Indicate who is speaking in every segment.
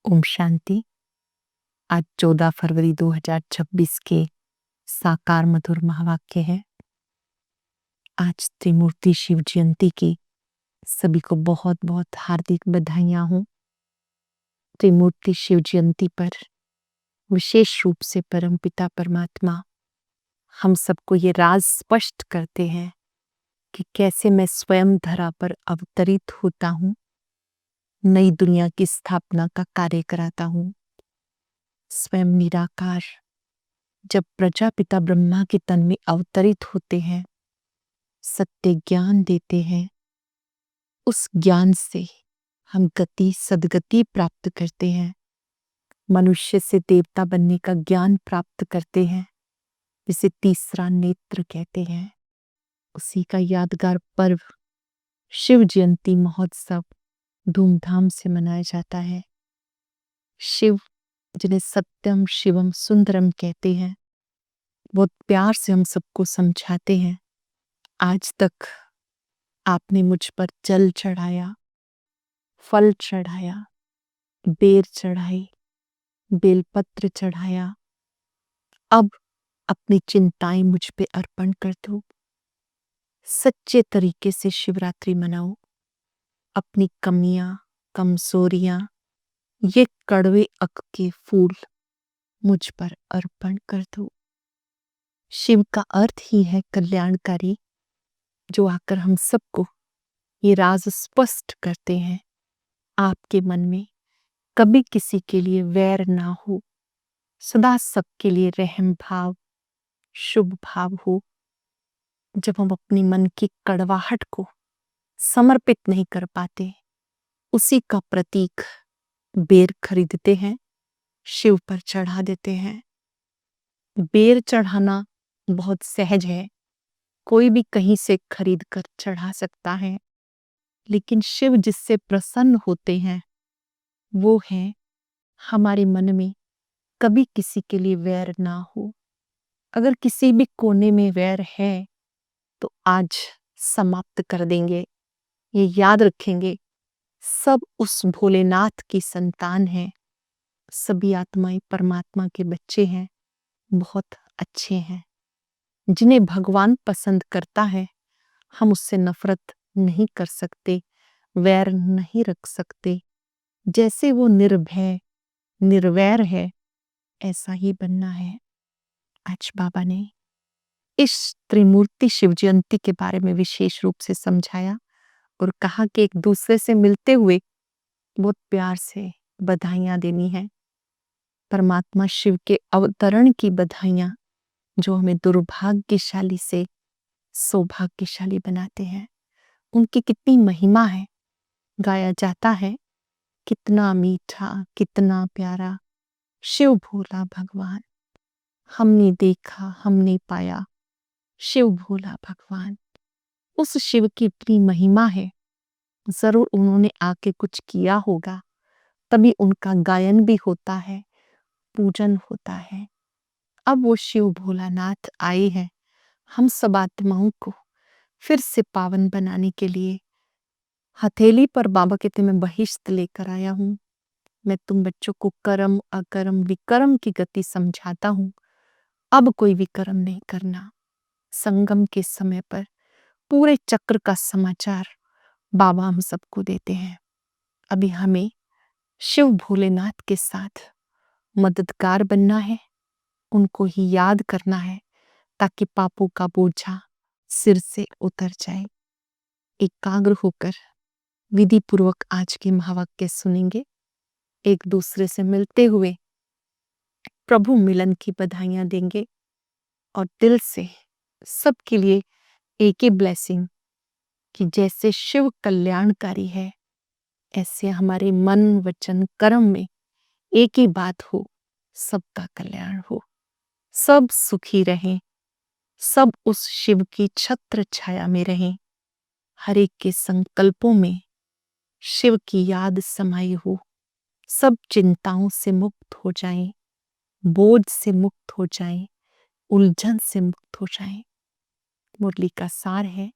Speaker 1: ओम शांति। आज 14 फरवरी 2026 के साकार मधुर महावाक्य है। आज त्रिमूर्ति शिव जयंती की सभी को बहुत बहुत हार्दिक बधाइयां हो। त्रिमूर्ति शिव जयंती पर विशेष रूप से परमपिता परमात्मा हम सबको ये राज स्पष्ट करते हैं कि कैसे मैं स्वयं धरा पर अवतरित होता हूँ, नई दुनिया की स्थापना का कार्य कराता हूँ। स्वयं निराकार जब प्रजापिता ब्रह्मा के तन में अवतरित होते हैं, सत्य ज्ञान देते हैं, उस ज्ञान से हम गति सद्गति प्राप्त करते हैं, मनुष्य से देवता बनने का ज्ञान प्राप्त करते हैं, जिसे तीसरा नेत्र कहते हैं। उसी का यादगार पर्व शिव जयंती महोत्सव धूमधाम से मनाया जाता है। शिव जिन्हें सत्यम शिवम सुंदरम कहते हैं, बहुत प्यार से हम सबको समझाते हैं। आज तक आपने मुझ पर जल चढ़ाया, फल चढ़ाया, बेर चढ़ाई, बेलपत्र चढ़ाया, अब अपनी चिंताएं मुझ पे अर्पण कर दो। सच्चे तरीके से शिवरात्रि मनाओ। अपनी कमियां, कमजोरियां, ये कड़वे अक के फूल मुझ पर अर्पण कर दो। शिव का अर्थ ही है कल्याणकारी, जो आकर हम सबको ये राज स्पष्ट करते हैं। आपके मन में कभी किसी के लिए वैर ना हो, सदा सबके लिए रहम भाव, शुभ भाव हो। जब हम अपनी मन की कड़वाहट को समर्पित नहीं कर पाते, उसी का प्रतीक बेर खरीदते हैं, शिव पर चढ़ा देते हैं। बेर चढ़ाना बहुत सहज है, कोई भी कहीं से खरीद कर चढ़ा सकता है, लेकिन शिव जिससे प्रसन्न होते हैं वो है हमारे मन में कभी किसी के लिए वैर ना हो। अगर किसी भी कोने में वैर है तो आज समाप्त कर देंगे। ये याद रखेंगे, सब उस भोलेनाथ की संतान हैं, सभी आत्माएं परमात्मा के बच्चे हैं, बहुत अच्छे हैं। जिन्हें भगवान पसंद करता है, हम उससे नफरत नहीं कर सकते, वैर नहीं रख सकते। जैसे वो निर्भय निर्वैर है, ऐसा ही बनना है। आज बाबा ने इस त्रिमूर्ति शिव जयंती के बारे में विशेष रूप से समझाया और कहा कि एक दूसरे से मिलते हुए बहुत प्यार से बधाइयां देनी है। परमात्मा शिव के अवतरण की बधाइयां, जो हमें दुर्भाग्यशाली से सौभाग्यशाली बनाते हैं। उनकी कितनी महिमा है, गाया जाता है, कितना मीठा, कितना प्यारा शिव भोला भगवान। हमने देखा, हमने पाया, शिव भोला भगवान। उस शिव की इतनी महिमा है, जरूर उन्होंने आके कुछ किया होगा, तभी उनका गायन भी होता है, पूजन होता है। अब वो शिव भोलानाथ आए हैं हम सब आत्माओं को फिर से पावन बनाने के लिए। हथेली पर बाबा कहते मैं बहिष्ठ लेकर आया हूं। मैं तुम बच्चों को कर्म, अकर्म, विकर्म की गति समझाता हूं। अब कोई विकर्म नहीं करना। संगम के समय पर पूरे चक्र का समाचार बाबा हम सबको देते हैं। अभी हमें शिव भोलेनाथ के साथ मददगार बनना है, उनको ही याद करना है, ताकि पापों का बोझा सिर से उतर जाए। एकाग्र होकर विधि पूर्वक आज के महावाक्य सुनेंगे, एक दूसरे से मिलते हुए प्रभु मिलन की बधाइयां देंगे और दिल से सबके लिए एक ही ब्लेसिंग कि जैसे शिव कल्याणकारी है, ऐसे हमारे मन वचन कर्म में एक ही बात हो, सबका कल्याण हो, सब सुखी रहें, सब उस शिव की छत्र छाया में रहें। हर एक के संकल्पों में शिव की याद समाई हो, सब चिंताओं से मुक्त हो जाएं, बोझ से मुक्त हो जाएं, उलझन से मुक्त हो जाएं। मुरली का सार है,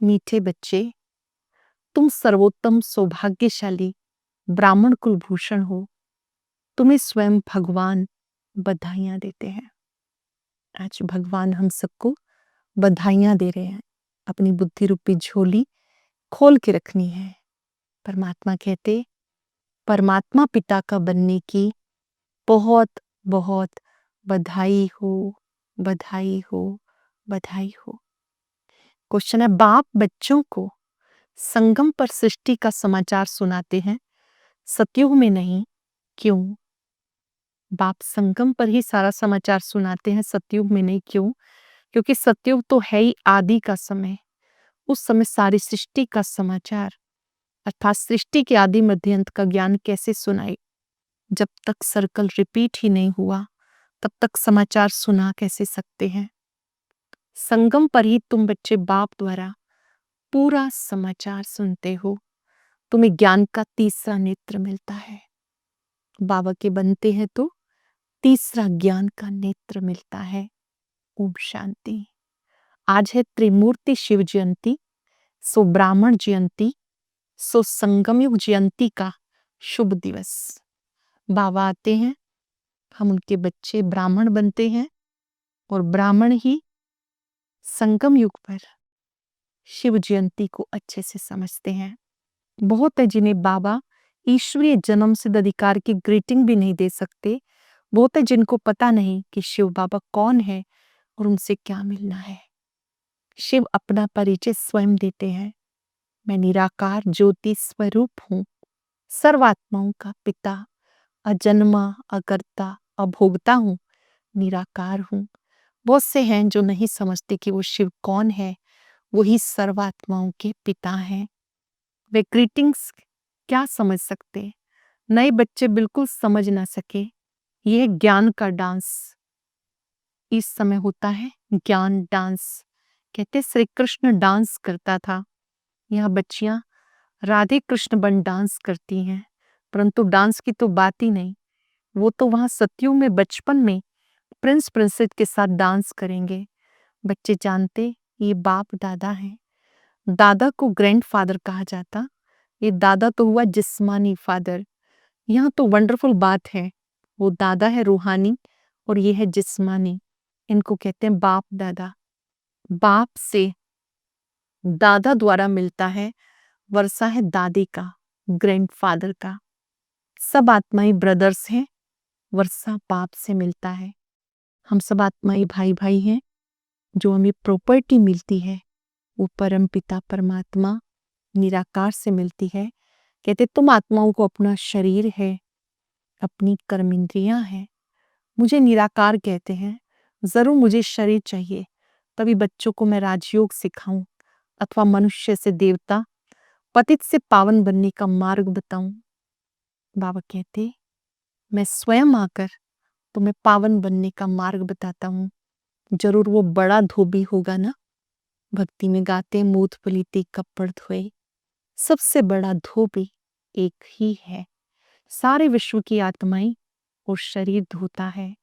Speaker 1: मीठे बच्चे, तुम सर्वोत्तम सौभाग्यशाली ब्राह्मण कुलभूषण हो, तुम्हें स्वयं भगवान बधाइयां देते हैं। आज भगवान हम सबको बधाइयां दे रहे हैं। अपनी बुद्धि रूपी झोली खोल के रखनी है। परमात्मा कहते, परमात्मा पिता का बनने की बहुत बहुत बधाई हो, बधाई हो, बधाई हो। क्वेश्चन है, बाप बच्चों को संगम पर सृष्टि का समाचार सुनाते हैं, सतयुग में नहीं, क्यों? बाप संगम पर ही सारा समाचार सुनाते हैं, सतयुग में नहीं, क्यों? क्योंकि सतयुग तो है ही आदि का समय। उस समय सारी सृष्टि का समाचार अर्थात सृष्टि के आदि मध्य अंत का ज्ञान कैसे सुनाए? जब तक सर्कल रिपीट ही नहीं हुआ तब तक समाचार सुना कैसे सकते हैं? संगम पर ही तुम बच्चे बाप द्वारा पूरा समाचार सुनते हो। तुम्हें ज्ञान का तीसरा नेत्र मिलता है। बाबा के बनते हैं तो तीसरा ज्ञान का नेत्र मिलता है। ओम शांति। आज है त्रिमूर्ति शिव जयंती, सो ब्राह्मण जयंती, सो संगमयुग जयंती का शुभ दिवस। बाबा आते हैं, हम उनके बच्चे ब्राह्मण बनते हैं और ब्राह्मण ही संगम युग पर शिव जयंती को अच्छे से समझते हैं। बहुत है जिन्हें बाबा ईश्वरीय जन्म सिद्ध अधिकार की ग्रीटिंग भी नहीं दे सकते। बहुत है जिनको पता नहीं कि शिव बाबा कौन है और उनसे क्या मिलना है। शिव अपना परिचय स्वयं देते हैं। मैं निराकार ज्योति स्वरूप हूँ, सर्वात्माओं का पिता, अजन्मा, अकर्ता, अभोगता हूँ, निराकार हूँ। बहुत से हैं जो नहीं समझते कि वो शिव कौन है, वही सर्वात्माओं के पिता हैं। वे ग्रीटिंग्स क्या समझ सकते? नए बच्चे बिल्कुल समझ ना सके। यह ज्ञान का डांस इस समय होता है, ज्ञान डांस। कहते श्री कृष्ण डांस करता था, यहाँ बच्चियां राधे कृष्ण बन डांस करती हैं, परंतु डांस की तो बात ही नहीं। वो तो वहां सतयुग में बचपन में प्रिंस प्रिंसेस के साथ डांस करेंगे। बच्चे जानते ये बाप दादा हैं। दादा को ग्रैंडफादर कहा जाता, ये दादा तो हुआ जिस्मानी फादर। यहाँ तो वंडरफुल बात है, वो दादा है रूहानी और ये है जिस्मानी। इनको कहते हैं बाप दादा। बाप से दादा द्वारा मिलता है, वर्षा है दादी का, ग्रैंडफादर का। सब आत्माई ब्रदर्स हैं, वर्षा बाप से मिलता है। हम सब आत्माई भाई भाई हैं। जो हमें प्रॉपर्टी मिलती है वो परम पिता परमात्मा निराकार से मिलती है। कहते तुम आत्माओं को अपना शरीर है, अपनी कर्मेंद्रियां हैं। मुझे निराकार कहते हैं। जरूर मुझे शरीर चाहिए, तभी बच्चों को मैं राजयोग सिखाऊं अथवा मनुष्य से देवता, पतित से पावन बनने का मार्ग बताऊं। बाबा कहते मैं स्वयं आकर तुम्हें पावन बनने का मार्ग बताता हूं। जरूर वो बड़ा धोबी होगा ना। भक्ति में गाते मूत पलीते कपड़ धोए, सबसे बड़ा धोबी एक ही है। सारे विश्व की आत्माएं और शरीर धोता है।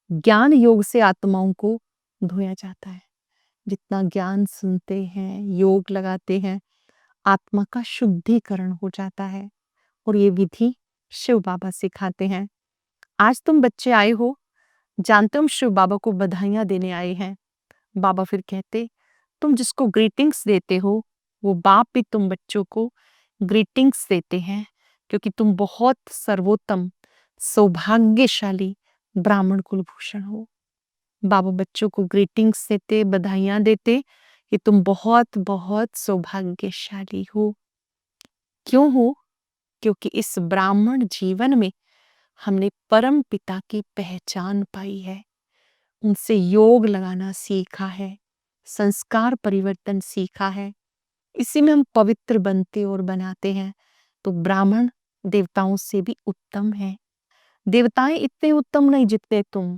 Speaker 1: ज्ञान योग से आत्माओं को धोया जाता है। जितना ज्ञान सुनते हैं, योग लगाते हैं, आत्मा का शुद्धिकरण हो जाता है। और ये विधि शिव बाबा सिखाते हैं। आज तुम बच्चे आए हो, जानते हो हम शिव बाबा को बधाइयां देने आए हैं। बाबा फिर कहते तुम जिसको ग्रीटिंग्स देते हो वो बाप भी तुम बच्चों को ग्रीटिंग्स देते हैं, क्योंकि तुम बहुत सर्वोत्तम सौभाग्यशाली ब्राह्मण कुलभूषण हो। बाबा बच्चों को ग्रीटिंग्स देते, बधाइयां देते कि तुम बहुत बहुत सौभाग्यशाली हो। क्यों हो? क्योंकि इस ब्राह्मण जीवन में हमने परम पिता की पहचान पाई है, उनसे योग लगाना सीखा है, संस्कार परिवर्तन सीखा है। इसी में हम पवित्र बनते और बनाते हैं। तो ब्राह्मण देवताओं से भी उत्तम है। देवताएं इतने उत्तम नहीं जितने तुम।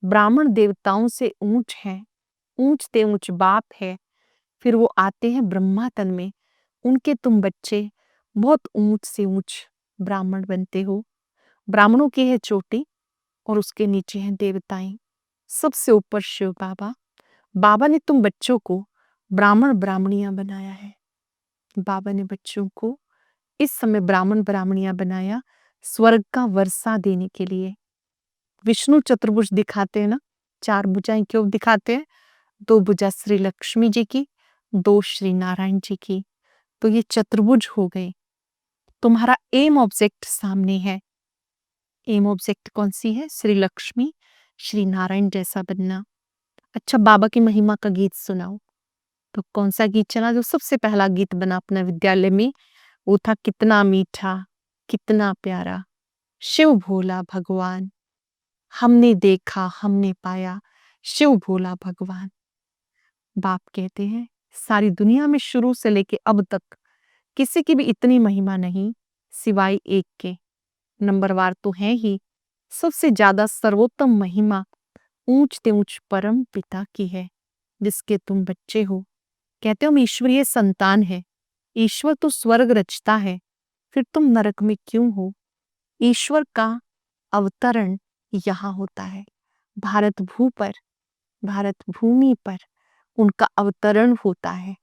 Speaker 1: ब्राह्मण देवताओं से ऊंच है, ऊंच ते ऊंच बाप है। फिर वो आते हैं ब्रह्मा तन में, उनके तुम बच्चे बहुत ऊंच से ऊंच ब्राह्मण बनते हो। ब्राह्मणों की है चोटी और उसके नीचे हैं देवताएं, सबसे ऊपर शिव बाबा। बाबा ने तुम बच्चों को ब्राह्मण ब्राह्मणियां बनाया है। बाबा ने बच्चों को इस समय ब्राह्मण ब्राह्मणियां बनाया स्वर्ग का वर्षा देने के लिए। विष्णु चतुर्भुज दिखाते हैं ना, 4 भुजाएं क्यों दिखाते हैं? 2 भुजा श्री लक्ष्मी जी की, 2 श्री नारायण जी की, तो ये चतुर्भुज हो गए। तुम्हारा एम ऑब्जेक्ट सामने है। एम ऑब्जेक्ट कौन सी है? श्री लक्ष्मी, श्री नारायण जैसा बनना। अच्छा, बाबा की महिमा का गीत सुनाओ। तो कौन सा गीत चला? जो सबसे पहला गीत बना अपने विद्यालय में, वो था कितना मीठा, कितना प्यारा, शिव भोला भगवान, हमने देखा हमने पाया, शिव भोला भगवान। बाप कहते हैं सारी दुनिया में शुरू से लेके अब तक किसी की भी इतनी महिमा नहीं सिवाय एक के। नंबरवार तो है ही, सबसे ज्यादा सर्वोत्तम महिमा ऊंचते ऊंच परम पिता की है, जिसके तुम बच्चे हो। कहते हो हम ईश्वरीय संतान है। ईश्वर तो स्वर्ग रचता है, फिर तुम नरक में क्यों हो? ईश्वर का अवतरण यहाँ होता है, भारत भूमि पर उनका अवतरण होता है।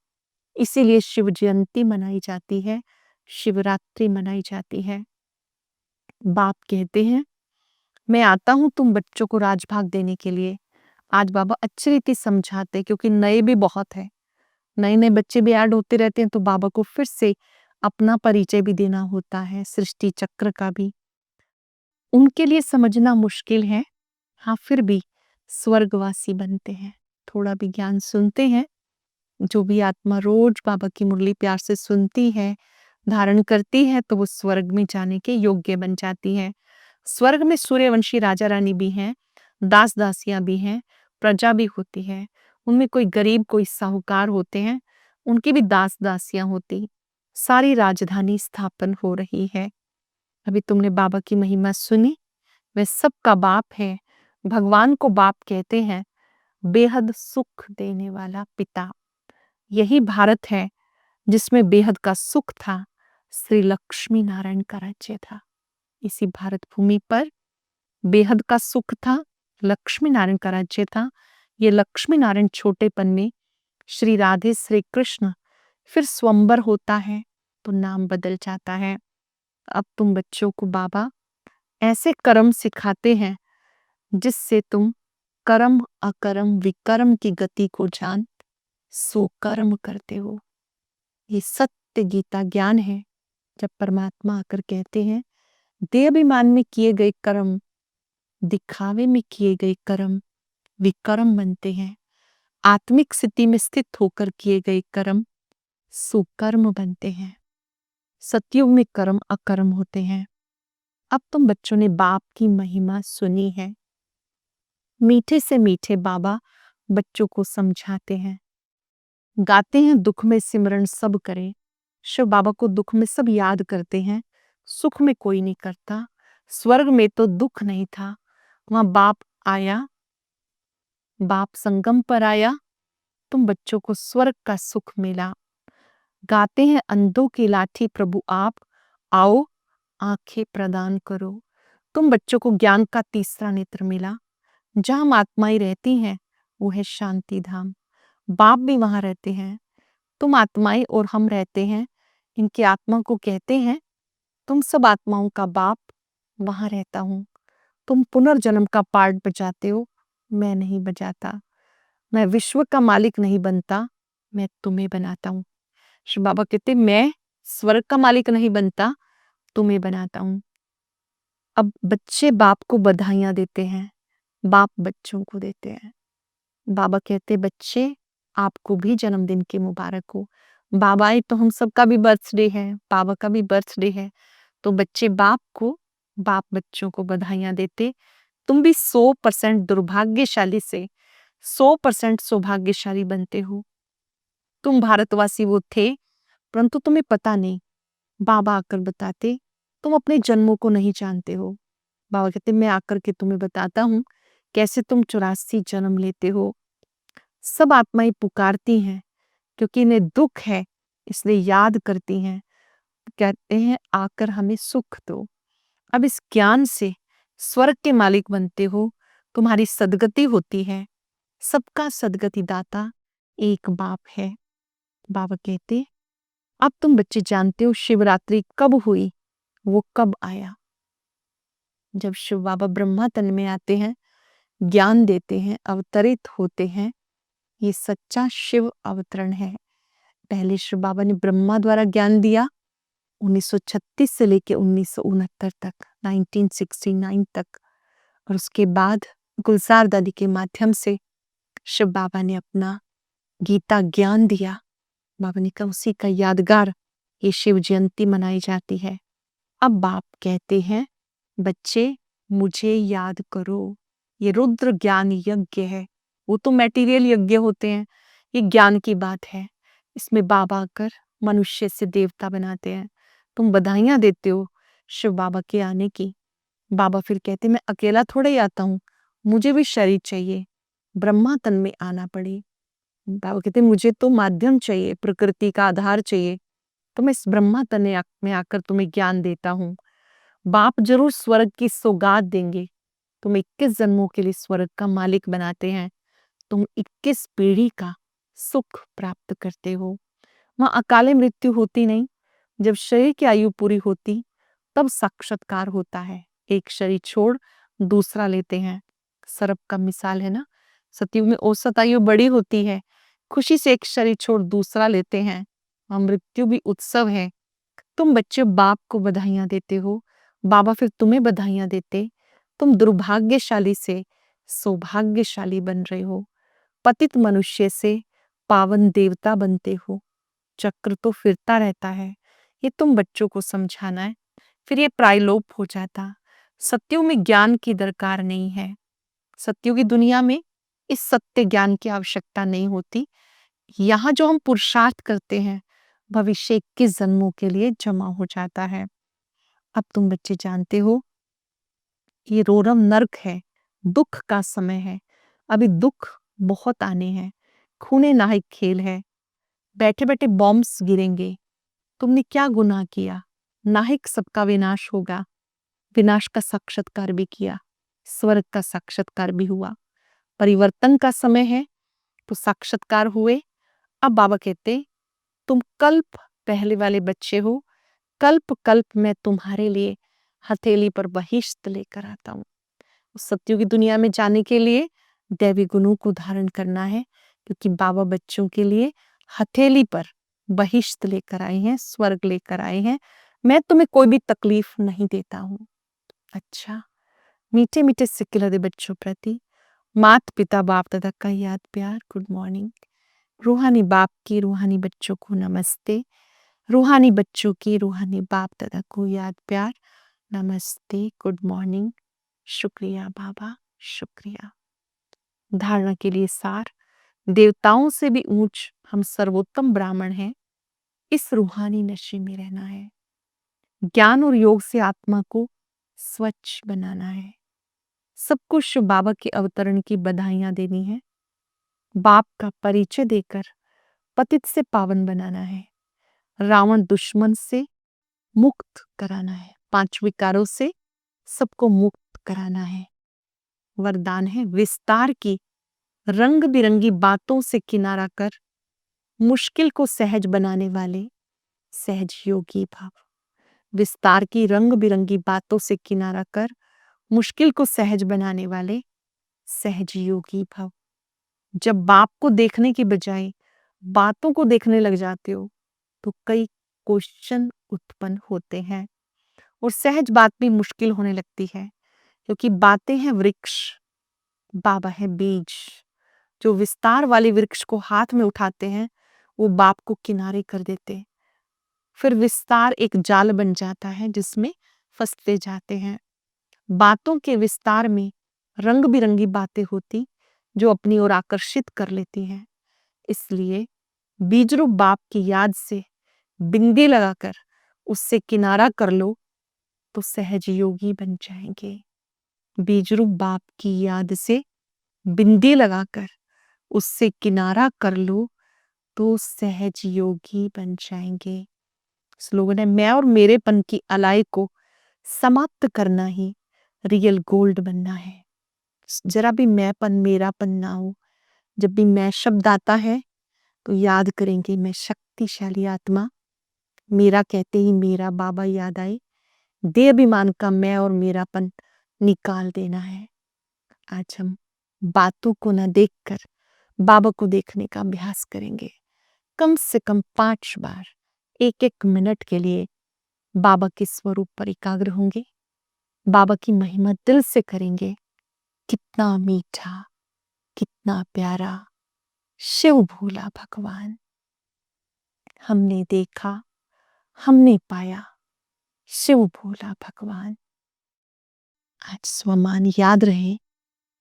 Speaker 1: इसीलिए शिव जयंती मनाई जाती है, शिवरात्रि मनाई जाती है। बाप कहते हैं मैं आता हूं तुम बच्चों को राजभाग देने के लिए। आज बाबा अच्छी रीति समझाते, क्योंकि नए भी बहुत है, नए नए बच्चे भी ऐड होते रहते हैं, तो बाबा को फिर से अपना परिचय भी देना होता है, सृष्टि चक्र का भी। उनके लिए समझना मुश्किल है, हाँ फिर भी स्वर्गवासी बनते हैं। थोड़ा भी ज्ञान सुनते हैं, जो भी आत्मा रोज बाबा की मुरली प्यार से सुनती है, धारण करती है, तो वो स्वर्ग में जाने के योग्य बन जाती है। स्वर्ग में सूर्यवंशी राजा रानी भी हैं, दास दासियां भी हैं, प्रजा भी होती है। उनमें कोई गरीब कोई साहूकार होते हैं, उनकी भी दास दासियां होती। सारी राजधानी स्थापन हो रही है। अभी तुमने बाबा की महिमा सुनी। वह सबका बाप है। भगवान को बाप कहते हैं, बेहद सुख देने वाला पिता। यही भारत है जिसमें बेहद का सुख था, श्री लक्ष्मी नारायण का राज्य था। इसी भारत भूमि पर बेहद का सुख था, लक्ष्मी नारायण का राज्य था। ये लक्ष्मी नारायण छोटेपन में श्री राधे श्री कृष्ण, फिर स्वयंवर होता है तो नाम बदल जाता है। अब तुम बच्चों को बाबा ऐसे कर्म सिखाते हैं जिससे तुम कर्म अकर्म विकर्म की गति को जान सो कर्म करते हो। ये सत्य गीता ज्ञान है। जब परमात्मा आकर कहते हैं देह अभिमान में किए गए कर्म, दिखावे में किए गए कर्म विकर्म बनते हैं, आत्मिक स्थिति में स्थित होकर किए गए कर्म सुकर्म बनते हैं। सतयुग में कर्म अकर्म होते हैं। अब तुम बच्चों ने बाप की महिमा सुनी है। मीठे से मीठे बाबा बच्चों को समझाते हैं, गाते हैं दुख में सिमरन सब करे। शिव बाबा को दुख में सब याद करते हैं, सुख में कोई नहीं करता। स्वर्ग में तो दुख नहीं था, वहां बाप आया, बाप संगम पर आया, तुम बच्चों को स्वर्ग का सुख मिला। गाते हैं अंधों की लाठी प्रभु आप, आओ आंखें प्रदान करो। तुम बच्चों को ज्ञान का तीसरा नेत्र मिला। जहां आत्माएं रहती हैं वो है शांति धाम, बाप भी वहां रहते हैं। तुम आत्माएं और हम रहते हैं, इनकी आत्मा को कहते हैं तुम सब आत्माओं का बाप वहां रहता हूं। तुम पुनर्जन्म का पार्ट बजाते हो, मैं नहीं बजाता। मैं विश्व का मालिक नहीं बनता, मैं तुम्हें बनाता हूं। श्री बाबा कहते मैं स्वर्ग का मालिक नहीं बनता, तुम्हें बनाता हूं। अब बच्चे बाप को बधाइयां देते हैं, बाप बच्चों को देते हैं। बाबा कहते बच्चे आपको भी जन्मदिन की मुबारक हो। बाबा आए तो हम सबका भी बर्थडे है, बाबा का भी बर्थडे है, तो बच्चे बाप को, बाप बच्चों को बधाइयां देते। तुम भी 100% दुर्भाग्यशाली से 100% सौभाग्यशाली बनते हो। तुम भारतवासी वो थे, परंतु तुम्हें पता नहीं। बाबा आकर बताते तुम अपने जन्मों को नहीं जानते हो। बाबा कहते मैं आकर के तुम्हें बताता हूँ कैसे तुम 84 जन्म लेते हो। सब आत्माएं पुकारती हैं क्योंकि इन्हें दुख है, इसलिए याद करती हैं, कहते हैं आकर हमें सुख दो। अब इस ज्ञान से स्वर्ग के मालिक बनते हो, तुम्हारी सदगति होती है। सबका सदगति दाता एक बाप है। बाबा कहते अब तुम बच्चे जानते हो शिवरात्रि कब हुई, वो कब आया। जब शिव बाबा ब्रह्मा तन में आते हैं, ज्ञान देते हैं, अवतरित होते हैं, ये सच्चा शिव अवतरण है। पहले शिव बाबा ने ब्रह्मा द्वारा ज्ञान दिया 1936 से लेके 1969 तक, 1969 तक, और उसके बाद गुलजार दादी के माध्यम से शिव बाबा ने अपना गीता ज्ञान दिया। बाबा ने कहा उसी का यादगार ये शिव जयंती मनाई जाती है। अब बाप कहते हैं बच्चे मुझे याद करो, ये रुद्र ज्ञान यज्ञ है, वो तो मैटीरियल यज्ञ होते हैं, ये ज्ञान की बात है। इसमें बाबा आकर मनुष्य से देवता बनाते हैं। तुम बधाइयां देते हो शिव बाबा के आने की। बाबा फिर कहते मैं अकेला थोड़ा ही आता हूँ, मुझे भी शरीर चाहिए, ब्रह्मा तन में आना पड़े। बाबा कहते मुझे तो माध्यम चाहिए, प्रकृति का आधार चाहिए, तो मैं इस ब्रह्मा तन में आकर तुम्हें ज्ञान देता हूँ। बाप जरूर स्वर्ग की सौगात देंगे, तुम 21 जन्मों के लिए स्वर्ग का मालिक बनाते हैं, तुम 21 पीढ़ी का सुख प्राप्त करते हो। वहां अकाले मृत्यु होती नहीं, जब शरीर की आयु पूरी होती तब साक्षात्कार होता है। एक शरीर छोड़ दूसरा लेते हैं। सर्प का मिसाल है ना, सतयुग में औसत आयु बड़ी होती है, खुशी से एक शरीर छोड़ दूसरा लेते हैं। मृत्यु भी उत्सव है। तुम बच्चे बाप को बधाइयां देते हो, बाबा फिर तुम्हें बधाइयां देते। तुम दुर्भाग्यशाली से सौभाग्यशाली बन रहे हो, पतित मनुष्य से पावन देवता बनते हो। चक्र तो फिरता रहता है, ये तुम बच्चों को समझाना है, फिर ये प्रायलोप हो जाता। सत्यों में ज्ञान की दरकार नहीं है। सत्यों की दुनिया में इस सत्य ज्ञान की आवश्यकता नहीं होती। यहाँ जो हम पुरुषार्थ करते हैं भविष्य 21 जन्मों के लिए जमा हो जाता है। अब तुम बच्चे जानते हो ये रोरम नर्क है, दुख का समय है, अभी दुख बहुत आने हैं, खूने नाहिक खेल है, बैठे बैठे बॉम्ब्स गिरेंगे। तुमने क्या गुनाह किया, नाहिक सबका विनाश होगा। विनाश का साक्षात्कार भी किया, स्वर्ग का साक्षात्कार भी हुआ। परिवर्तन का समय है तो साक्षात्कार हुए। अब बाबा कहते तुम कल्प पहले वाले बच्चे हो, कल्प कल्प मैं तुम्हारे लिए हथेली पर बहिष्त लेकर आता हूँ। उस सत्युग की दुनिया में जाने के लिए दैवी गुणों को धारण करना है, क्योंकि बाबा बच्चों के लिए हथेली पर बहिष्त लेकर आए हैं, स्वर्ग लेकर आए हैं। मैं तुम्हें कोई भी तकलीफ नहीं देता हूँ। अच्छा, मीठे मीठे सिक्के लदे बच्चों प्रति मात पिता बाप दादा का याद प्यार, गुड मॉर्निंग। रूहानी बाप की रूहानी बच्चों को नमस्ते, रूहानी बच्चों की रूहानी बाप दादा को याद प्यार, नमस्ते, गुड मॉर्निंग, शुक्रिया बाबा, शुक्रिया। धारणा के लिए सार, देवताओं से भी ऊंच हम सर्वोत्तम ब्राह्मण हैं, इस रूहानी नशे में रहना है। ज्ञान और योग से आत्मा को स्वच्छ बनाना है। सबको शिव बाबा के अवतरण की बधाइयां देनी है। बाप का परिचय देकर पतित से पावन बनाना है। रावण दुश्मन से मुक्त कराना है। 5 विकारों से सबको मुक्त कराना है। वरदान है विस्तार की रंग बिरंगी बातों से किनारा कर मुश्किल को सहज बनाने वाले सहज योगी भाव। विस्तार की रंग बिरंगी बातों से किनारा कर मुश्किल को सहज बनाने वाले सहज योगी भाव। जब बाप को देखने की बजाय बातों को देखने लग जाते हो तो कई क्वेश्चन उत्पन्न होते हैं और सहज बात भी मुश्किल होने लगती है, क्योंकि बातें हैं वृक्ष, बाबा है बीज। जो विस्तार वाले वृक्ष को हाथ में उठाते हैं वो बाप को किनारे कर देते, फिर विस्तार एक जाल बन जाता है जिसमें फंसते जाते हैं। बातों के विस्तार में रंग बिरंगी बातें होती जो अपनी ओर आकर्षित कर लेती हैं। इसलिए बीजरूप बाप की याद से बिंदी लगाकर उससे किनारा कर लो तो सहज योगी बन जाएंगे। बीजरूप बाप की याद से बिंदी लगाकर उससे किनारा कर लो तो सहज योगी बन जाएंगे। स्लोगन है मैं और मेरेपन की अलाई को समाप्त करना ही रियल गोल्ड बनना है। जरा भी मैंपन मेरापन ना हो। जब भी मैं शब्द आता है तो याद करेंगे मैं शक्तिशाली आत्मा। मेरा कहते ही मेरा बाबा याद आए। देह अभिमान का मैं और मेरापन निकाल देना है। आज हम बातों को न देखकर बाबा को देखने का अभ्यास करेंगे। कम से कम 5 बार 1-1 मिनट के लिए बाबा के स्वरूप पर एकाग्र होंगे। बाबा की महिमा दिल से करेंगे। कितना मीठा, कितना प्यारा शिव भोला भगवान। हमने देखा, हमने पाया शिव भोला भगवान। आज स्वमान याद रहे,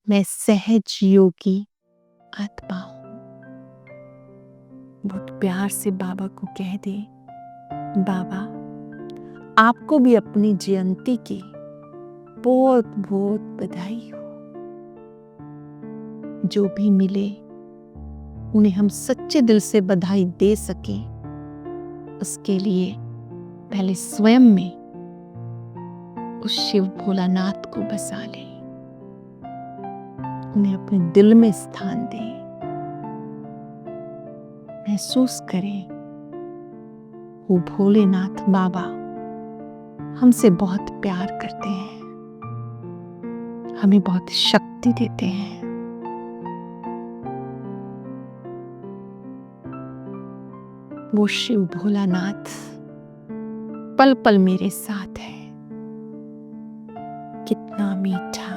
Speaker 1: मैं सहज योगी आत्मा हूं। बहुत प्यार से बाबा को कह दे, बाबा आपको भी अपनी जयंती की बहुत बहुत बधाई हो। जो भी मिले उन्हें हम सच्चे दिल से बधाई दे सके, उसके लिए पहले स्वयं में उस शिव भोलानाथ को बसा ले, उन्हें अपने दिल में स्थान दे। महसूस करें वो भोलेनाथ बाबा हमसे बहुत प्यार करते हैं, हमें बहुत शक्ति देते हैं। वो शिव भोलानाथ पल पल मेरे साथ है। कितना मीठा,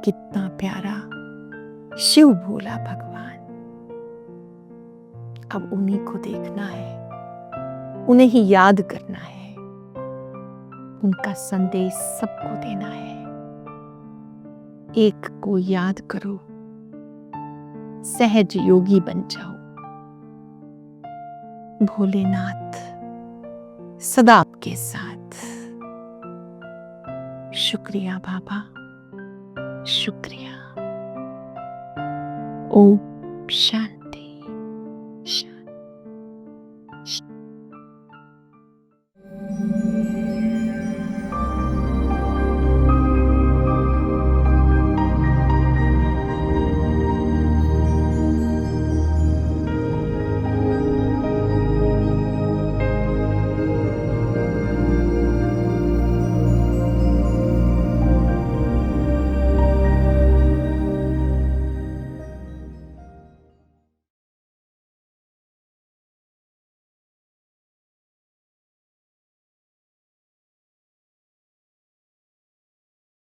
Speaker 1: कितना प्यारा शिव भोला भगवान। अब उन्हीं को देखना है, उन्हें ही याद करना है, उनका संदेश सबको देना है। एक को याद करो, सहज योगी बन जाओ। भोलेनाथ सदा आपके साथ। शुक्रिया बाबा, शुक्रिया। ओम शांति।